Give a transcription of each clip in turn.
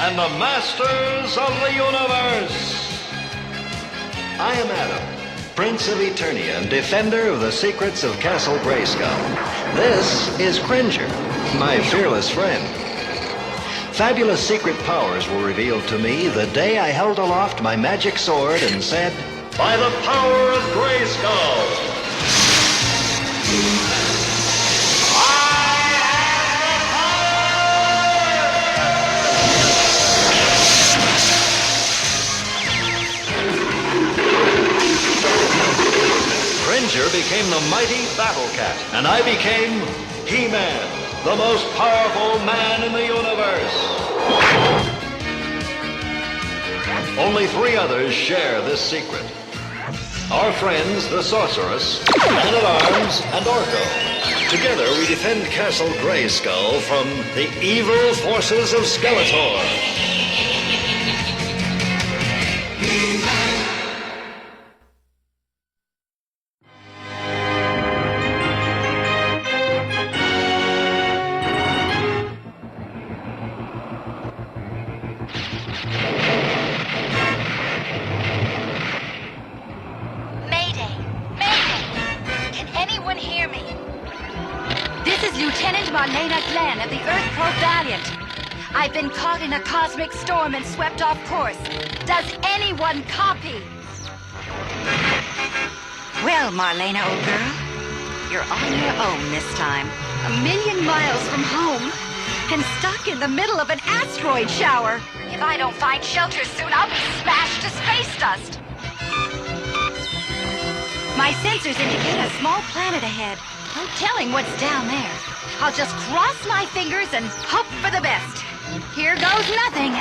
and the masters of the universe. I am Adam, Prince of Eternia and defender of the secrets of Castle Grayskull. This is Cringer, my fearless friend. Fabulous secret powers were revealed to me the day I held aloft my magic sword and said, "By the power of Grayskull, Cringer became the mighty Battle Cat, and I became He-Man, the most powerful man in the universe. Only 3 others share this secret. Our friends, the Sorceress, Man-at-Arms, and Orko. Together we defend Castle Grayskull from the evil forces of Skeletor. I've been caught in a cosmic storm and swept off course. Does anyone copy? Well, Marlena, old girl, you're on your own this time. 1,000,000 miles from home and stuck in the middle of an asteroid shower. If I don't find shelter soon, I'll be smashed to space dust. My sensors indicate a small planet ahead. No telling what's down there. I'll just cross my fingers and hope for the best. Here goes nothing.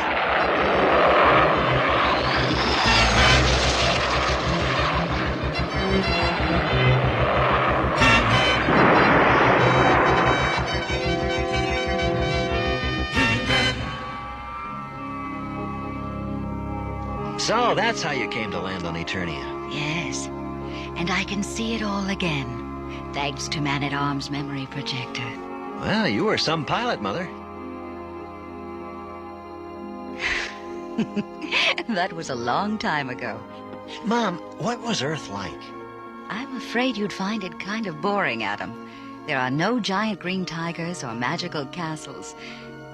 So that's how you came to land on Eternia. Yes, and I can see it all again, thanks to Man-at-Arms' memory projector. Well, you were some pilot, Mother. That was a long time ago. Mom, what was Earth like? I'm afraid you'd find it kind of boring, Adam. There are no giant green tigers or magical castles.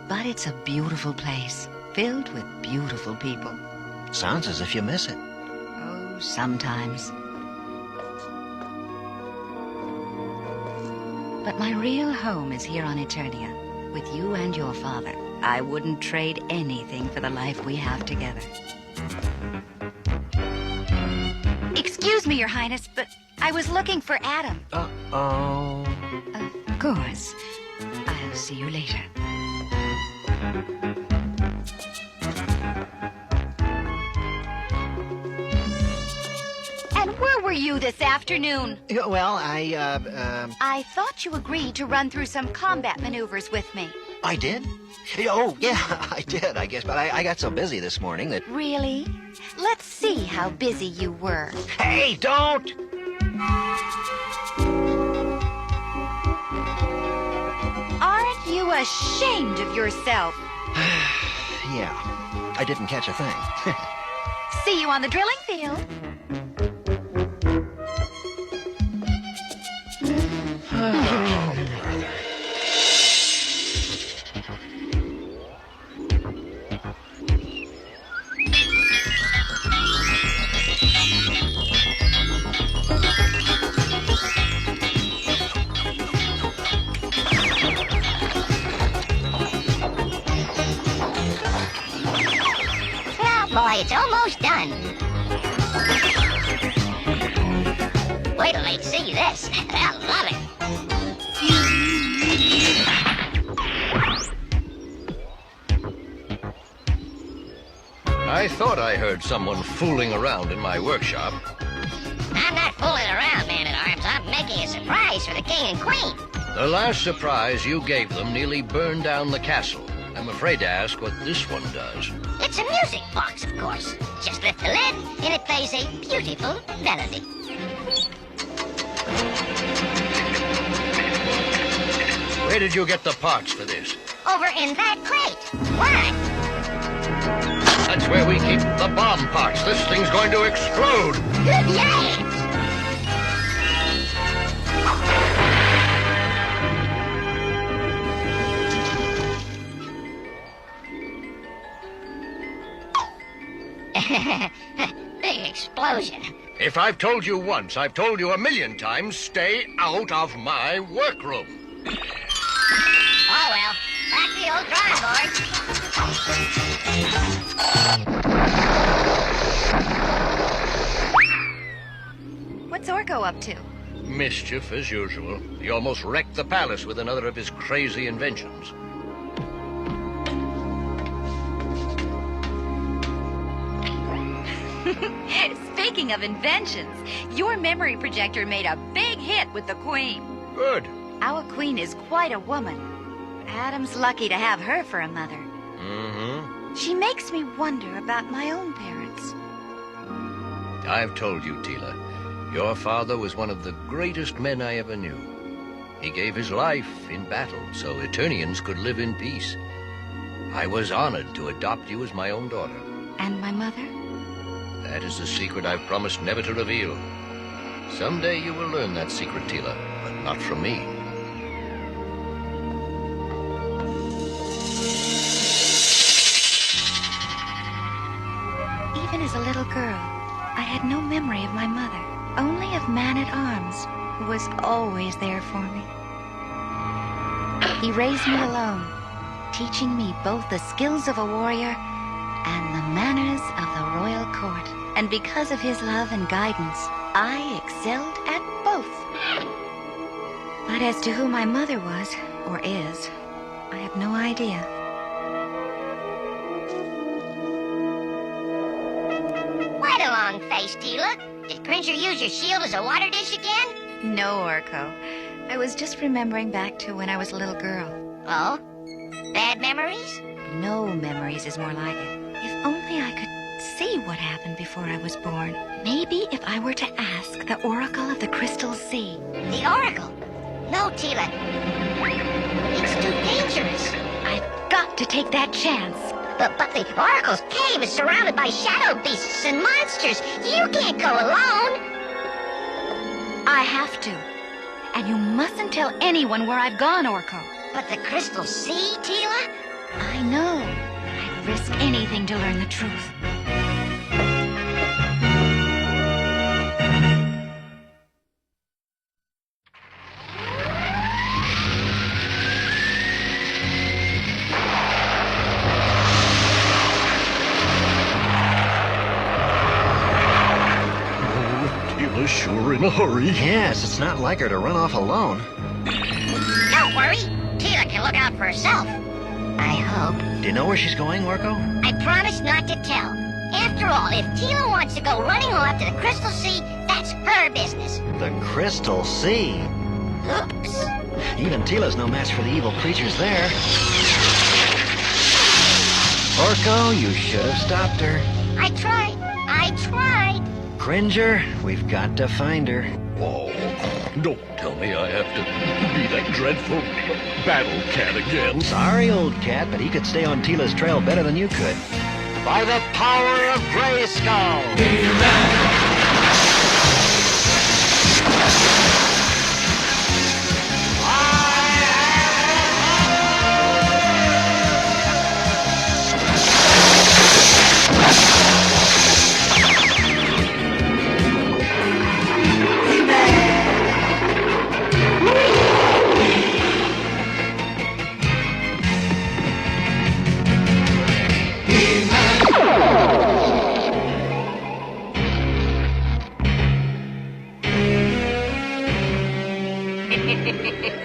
But it's a beautiful place, filled with beautiful people. Sounds as if you miss it. Oh, sometimes. But my real home is here on Eternia, with you and your father. I wouldn't trade anything for the life we have together. Excuse me, Your Highness, but I was looking for Adam. Uh-oh. Of course. I'll see you later. And where were you this afternoon? Yeah, well, I thought you agreed to run through some combat maneuvers with me. I did? Oh, yeah, I did, I guess, but I got so busy this morning that... Really? Let's see how busy you were. Hey, don't! Aren't you ashamed of yourself? Yeah, I didn't catch a thing. See you on the drilling field. Boy, it's almost done. Wait till they see this. They'll love it. I thought I heard someone fooling around in my workshop. I'm not fooling around, Man-at-Arms. I'm making a surprise for the king and queen. The last surprise you gave them nearly burned down the castle. I'm afraid to ask what this one does. It's a music box, of course. Just lift the lid, and it plays a beautiful melody. Where did you get the parts for this? Over in that crate. Why? That's where we keep the bomb parts. This thing's going to explode. Yay! Big explosion. If I've told you once, I've told you 1,000,000 times, stay out of my workroom. Oh well, back to the old drawing board. What's Orko up to? Mischief, as usual. He almost wrecked the palace with another of his crazy inventions. Speaking of inventions, your memory projector made a big hit with the Queen. Good. Our Queen is quite a woman. Adam's lucky to have her for a mother. Mm-hmm. She makes me wonder about my own parents. I've told you, Teela. Your father was one of the greatest men I ever knew. He gave his life in battle so Eternians could live in peace. I was honored to adopt you as my own daughter. And my mother? That is a secret I've promised never to reveal. Someday you will learn that secret, Teela, but not from me. Even as a little girl, I had no memory of my mother, only of Man-at-Arms, who was always there for me. He raised me alone, teaching me both the skills of a warrior and the manners of the royal court. And because of his love and guidance, I excelled at both. But as to who my mother was, or is, I have no idea. Quite a long face, Teela. Did Cringer use your shield as a water dish again? No, Orko. I was just remembering back to when I was a little girl. Oh? Bad memories? No memories is more like it. If only I could see what happened before I was born. Maybe if I were to ask the Oracle of the Crystal Sea. The Oracle? No, Teela. It's too dangerous. I've got to take that chance. But the Oracle's cave is surrounded by shadow beasts and monsters. You can't go alone. I have to. And you mustn't tell anyone where I've gone, Orko. But the Crystal Sea, Teela? I know. I'd risk anything to learn the truth. Teela's sure in a hurry. Yes, it's not like her to run off alone. Don't worry. Teela can look out for herself. I hope. Do you know where she's going, Orko? I promise not to tell. After all, if Teela wants to go running off to the Crystal Sea, that's her business. The Crystal Sea. Oops. Even Teela's no match for the evil creatures there. Orko, you should have stopped her. I tried. Cringer, we've got to find her. Oh, don't tell me I have to be that dreadful battle cat again. Sorry, old cat, but he could stay on Teela's trail better than you could. By the power of Grayskull!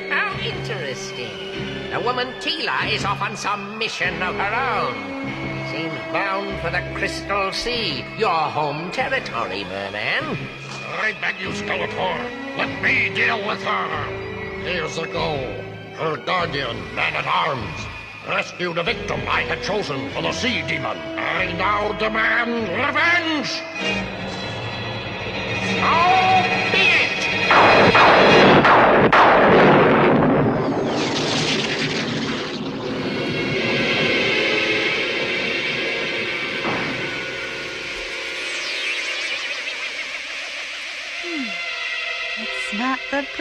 How interesting. The woman Teela is off on some mission of her own. Seems bound for the Crystal Sea, your home territory, merman. I beg you, Skeletor. Let me deal with her. Years ago, her guardian, Man-at-Arms, rescued a victim I had chosen for the Sea Demon. I now demand revenge! So be it!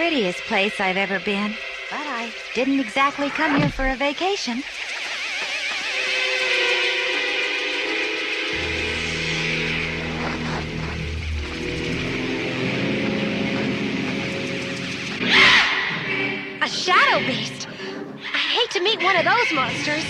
prettiest place I've ever been. But I didn't exactly come here for a vacation. A shadow beast! I hate to meet one of those monsters.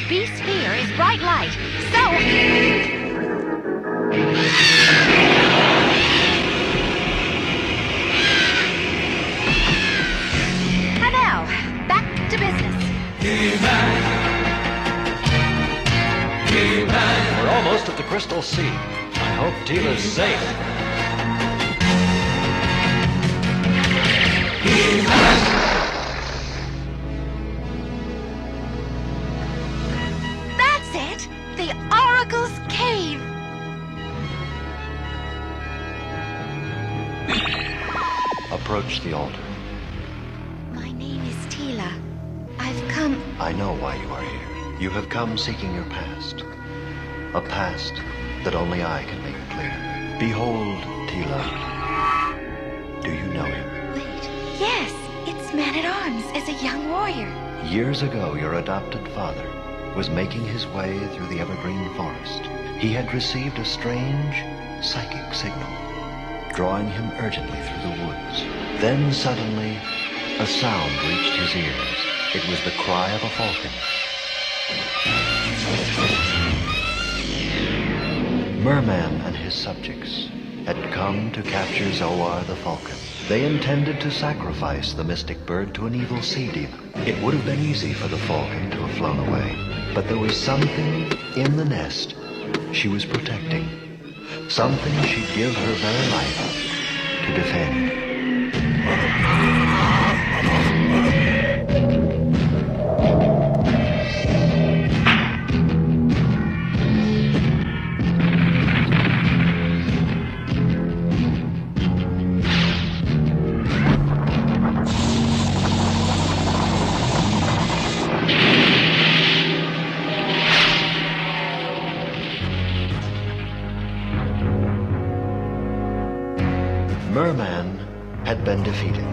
Beasts fear is bright light, so... And now, back to business. We're almost at the Crystal Sea. I hope Teela's safe. The Oracle's Cave! Approach the altar. My name is Teela. I've come... I know why you are here. You have come seeking your past. A past that only I can make clear. Behold, Teela. Do you know him? Wait, yes, it's Man-at-Arms as a young warrior. Years ago, your adopted father was making his way through the evergreen forest. He had received a strange psychic signal, drawing him urgently through the woods. Then suddenly, a sound reached his ears. It was the cry of a falcon. Merman and his subjects had come to capture Zoar the falcon. They intended to sacrifice the mystic bird to an evil sea demon. It would have been easy for the falcon to have flown away, but there was something in the nest she was protecting. Something she'd give her very life to defend. Merman had been defeated,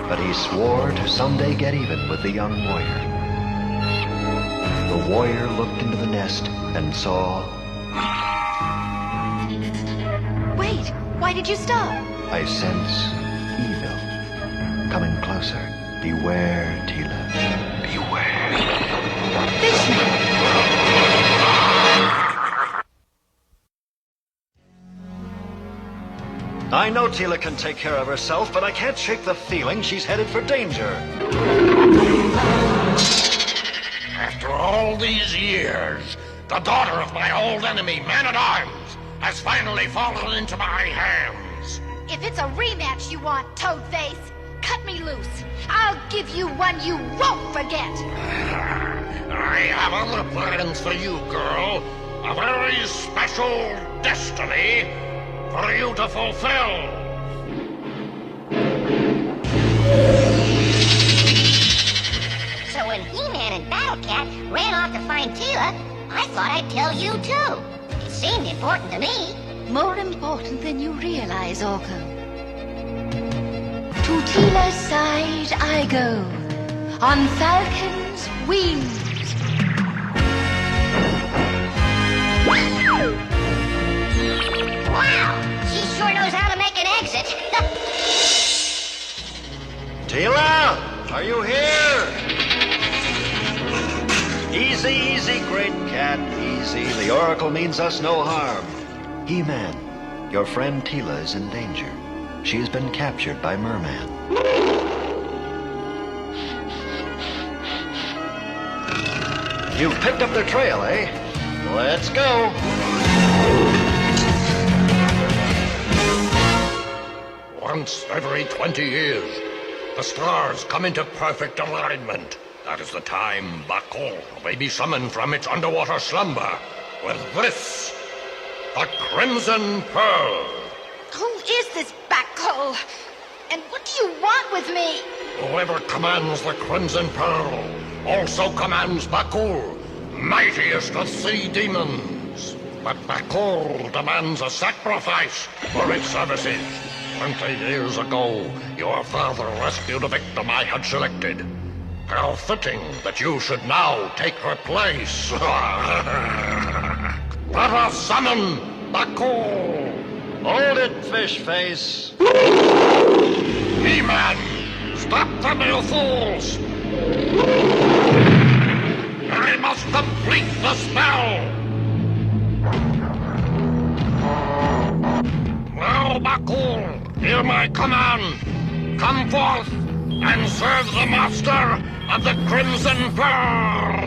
but he swore to someday get even with the young warrior. The warrior looked into the nest and saw... Wait, why did you stop? I sense evil coming closer. Beware, Teela. Beware. Fishman! I know Teela can take care of herself, but I can't shake the feeling she's headed for danger. After all these years, the daughter of my old enemy, Man-at-Arms, has finally fallen into my hands. If it's a rematch you want, Toadface, cut me loose. I'll give you one you won't forget. I have other plans for you, girl. A very special destiny for you to fulfill. So when He-Man and Battle-Cat ran off to find Teela, I thought I'd tell you too. It seemed important to me. More important than you realize, Orko. To Teela's side I go, on falcon's wings. Wow, she sure knows how to make an exit. Teela, are you here? Easy, easy, great cat, easy. The Oracle means us no harm. He-Man, your friend Teela is in danger. She has been captured by Merman. You've picked up their trail, eh? Let's go. Once every 20 years, the stars come into perfect alignment. That is the time Bakul may be summoned from its underwater slumber with this, the Crimson Pearl. Who is this Bakul? And what do you want with me? Whoever commands the Crimson Pearl also commands Bakul, mightiest of sea demons. But Bakul demands a sacrifice for its services. 20 years ago, your father rescued a victim I had selected. How fitting that you should now take her place. Let us summon Bakul. Hold it, fish face. He-Man, stop them, you fools! I must complete the spell! Now, Bakul, hear my command. Come forth and serve the master of the Crimson Pearl!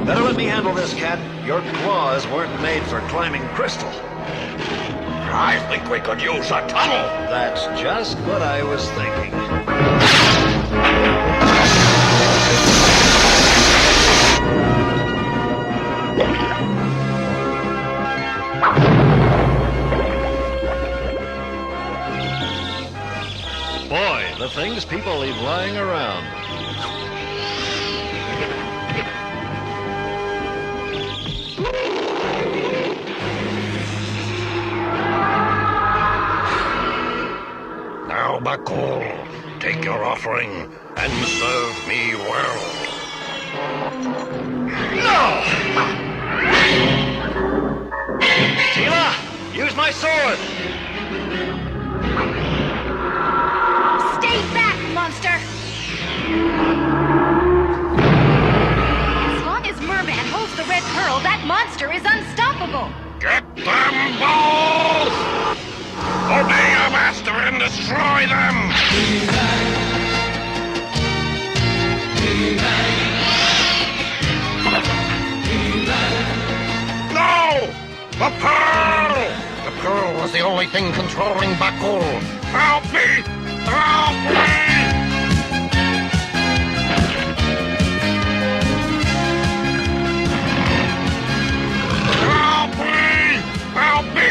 Better let me handle this, Cat. Your claws weren't made for climbing crystal. I think we could use a tunnel. That's just what I was thinking. Boy, the things people leave lying around. Now, Bakul, take your offering and serve me well. No! Teela, use my sword! Stay back, monster! As long as Merman holds the red pearl, that monster is unstoppable! Get them both! Obey your master and destroy them! No! The pearl! The pearl was the only thing controlling Bakul. Help me! Help me! Help me! Help me!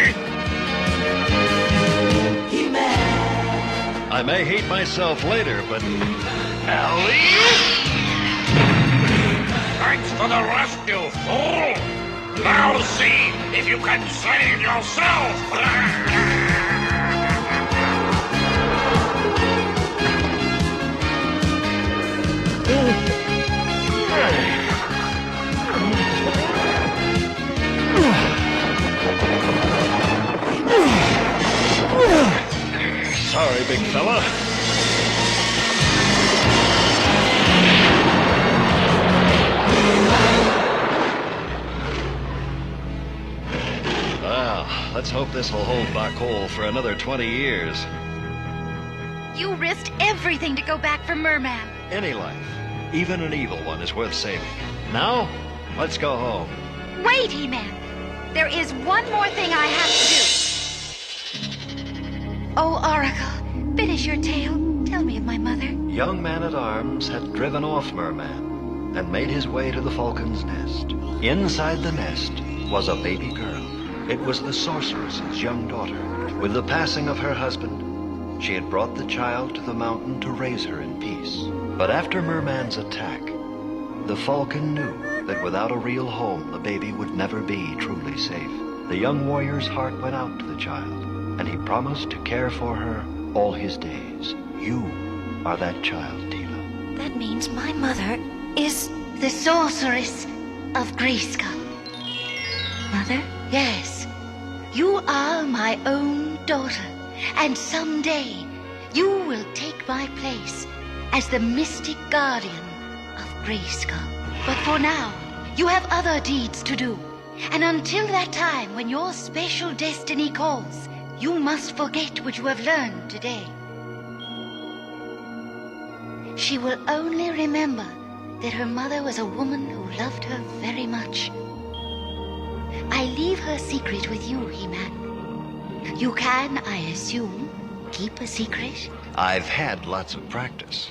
I may hate myself later, but... Thanks for the rescue, fool! Now see if you can save yourself! Sorry, big fella. Well, let's hope this will hold Bakul for another 20 years. You risked everything to go back for Merman. Any life, even an evil one, is worth saving. Now, let's go home. Wait, He-Man. There is one more thing I have to do. Oh, Oracle, finish your tale. Tell me of my mother. Young Man-at-Arms had driven off Merman and made his way to the Falcon's nest. Inside the nest was a baby girl. It was the sorceress's young daughter. With the passing of her husband, she had brought the child to the mountain to raise her in peace. But after Merman's attack, the Falcon knew that without a real home, the baby would never be truly safe. The young warrior's heart went out to the child, and he promised to care for her all his days. You are that child, Teela. That means my mother is the sorceress of Grayskull. Mother? Yes. You are my own daughter, and someday you will take my place as the mystic guardian of Grayskull. But for now, you have other deeds to do. And until that time when your special destiny calls, you must forget what you have learned today. She will only remember that her mother was a woman who loved her very much. I leave her secret with you, He-Man. You can, I assume, keep a secret? I've had lots of practice.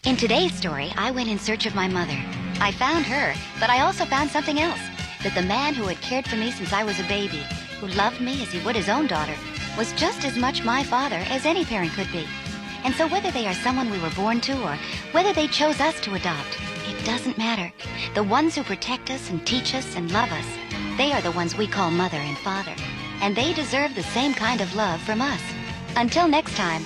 In today's story, I went in search of my mother. I found her, but I also found something else. That the man who had cared for me since I was a baby, who loved me as he would his own daughter, was just as much my father as any parent could be. And so whether they are someone we were born to or whether they chose us to adopt, it doesn't matter. The ones who protect us and teach us and love us, they are the ones we call mother and father. And they deserve the same kind of love from us. Until next time,